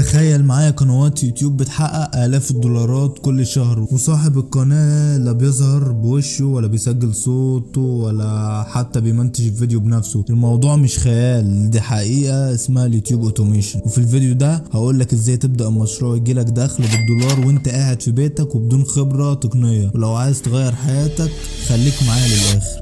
تخيل معايا قنوات يوتيوب بتحقق آلاف الدولارات كل شهر، وصاحب القناة لا بيظهر بوشه ولا بيسجل صوته ولا حتى بيمنتج الفيديو بنفسه. الموضوع مش خيال، دي حقيقة اسمها اليوتيوب اوتوميشن. وفي الفيديو ده هقولك ازاي تبدأ مشروع يجيلك دخل بالدولار وانت قاعد في بيتك وبدون خبرة تقنية. ولو عايز تغير حياتك خليك معايا للآخر.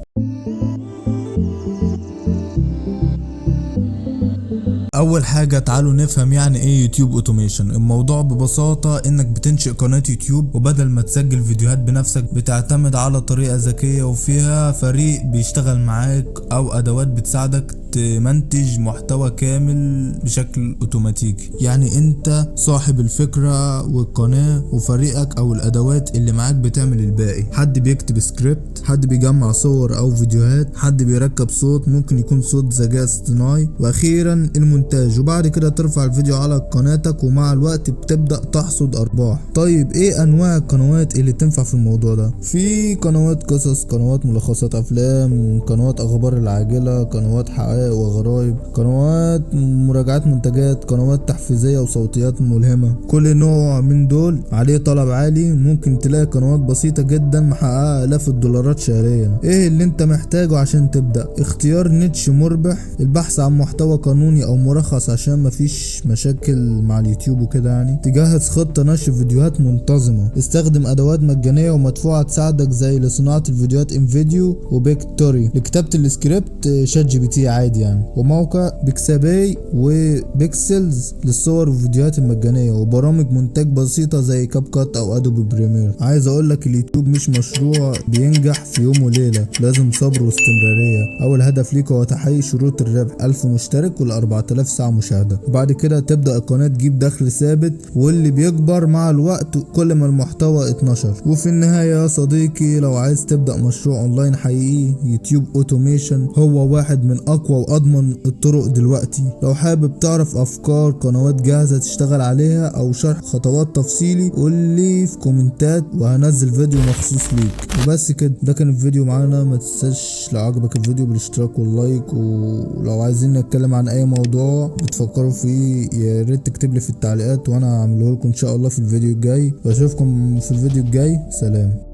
اول حاجة تعالوا نفهم يعني ايه يوتيوب اوتوميشن. الموضوع ببساطة انك بتنشئ قناة يوتيوب، وبدل ما تسجل فيديوهات بنفسك بتعتمد على طريقة ذكية وفيها فريق بيشتغل معاك او ادوات بتساعدك تمنتج محتوى كامل بشكل اوتوماتيكي. يعني انت صاحب الفكرة والقناة، وفريقك او الادوات اللي معاك بتعمل الباقي. حد بيكتب سكريبت، حد بيجمع صور او فيديوهات، حد بيركب صوت، ممكن يكون صوت ذكاء اصطناعي، واخيرا المونتاج. وبعد كده ترفع الفيديو على قناتك، ومع الوقت بتبدأ تحصد ارباح. طيب ايه انواع القنوات اللي تنفع في الموضوع ده؟ في قنوات قصص، قنوات ملخصات افلام، قنوات اخبار العاجلة، قنوات حقائق وغرايب، قنوات مراجعات منتجات، قنوات تحفيزية وصوتيات ملهمة. كل نوع من دول عليه طلب عالي. ممكن تلاقي قنوات بسيطة جدا محققة آلاف الدولارات شهريا. ايه اللي انت محتاجه عشان تبدأ؟ اختيار نيتش مربح، البحث عن محتوى قانوني او مرخص عشان مفيش مشاكل مع اليوتيوب وكده. يعني تجهز خطة نشر فيديوهات منتظمة، استخدم ادوات مجانية ومدفوعة تساعدك زي لصناعة الفيديوهات انفيديو وبيكتوري، لكتابة السكريبت شات جي بي تي عادي يعني، وموقع بيكساباي وبيكسلز للصور والفيديوهات المجانية، وبرامج مونتاج بسيطة زي كاب كات او ادوبي بريمير. عايز اقولك اليوتيوب مش مشروع بينجح في يوم وليلة، لازم صبر واستمرارية. اول هدف ليك هو تحقيق شروط الربح، 1000 مشترك ولا 4000 ساعة مشاهدة. وبعد كده تبدأ القناة تجيب دخل ثابت، واللي بيكبر مع الوقت كل ما المحتوى اتنشر. وفي النهاية يا صديقي، لو عايز تبدأ مشروع اونلاين حقيقي، يوتيوب اوتوميشن هو واحد من اقوى واضمن الطرق دلوقتي. لو حابب تعرف افكار قنوات جاهزة تشتغل عليها او شرح خطوات تفصيلي، قولي في كومنتات وهنزل فيديو مخصوص ليك. وبس كده، ده كان الفيديو معانا. ما تنساش لو عجبك الفيديو بالاشتراك واللايك، ولو عايزين نتكلم عن اي موضوع بتفكروا فيه يا ريت تكتب لي في التعليقات وانا هعمله لكم ان شاء الله في الفيديو الجاي. واشوفكم في الفيديو الجاي. سلام.